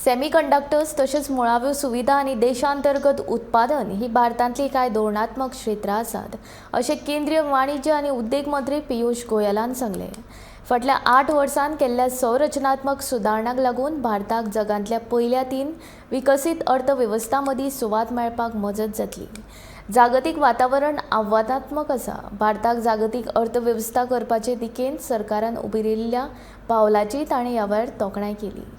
Semiconductors तसेच मुळाव्यो सुविधा आणि देशांतर्गत उत्पादन ही भारतांतली कांय धोरणात्मक क्षेत्रां आसात अशें केंद्रीय वाणिज्य आणि उद्देग मंत्री पियुष गोयलान सांगले। फाटल्या 8 वर्सांत केल्ल्या संरचनात्मक सुदारणांक लागून भारताक जगांतल्या पयल्या 3 विकसीत अर्थवेवस्थां मदीं सुवात मेळपाक मजत जातली। जागतीक वातावरण आव्हानात्मक आसा। भारताक जागतीक अर्थवेवस्था करपाचे दिकेन सरकारान उबिरिल्ल्या पावलांची तांणी ह्या वेळार तोखणाय केली।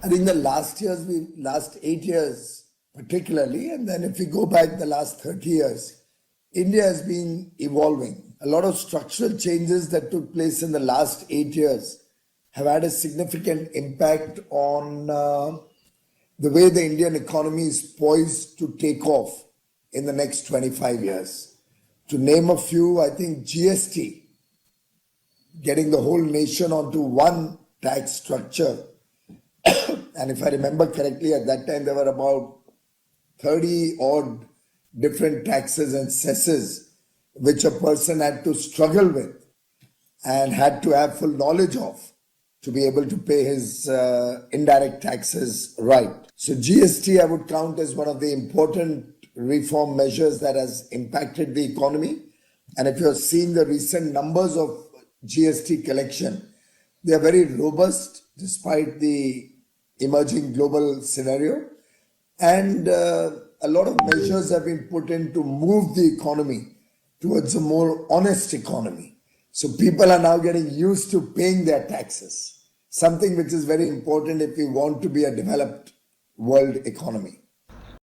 I think the last 8 years particularly, and then if we go back the last 30 years, India has been evolving. A lot of structural changes that took place in the last 8 years have had a significant impact on the way the Indian economy is poised to take off in the next 25 years. To name a few, I think GST, getting the whole nation onto one tax structure. And if I remember correctly, at that time there were about 30 odd different taxes and cesses which a person had to struggle with and had to have full knowledge of to be able to pay his indirect taxes right. So GST I would count as one of the important reform measures that has impacted the economy. And if you're seeing the recent numbers of GST collection, they are very robust despite the emerging global scenario, and a lot of measures have been put in to move the economy towards a more honest economy. So people are now getting used to paying their taxes, something which is very important if we want to be a developed world economy.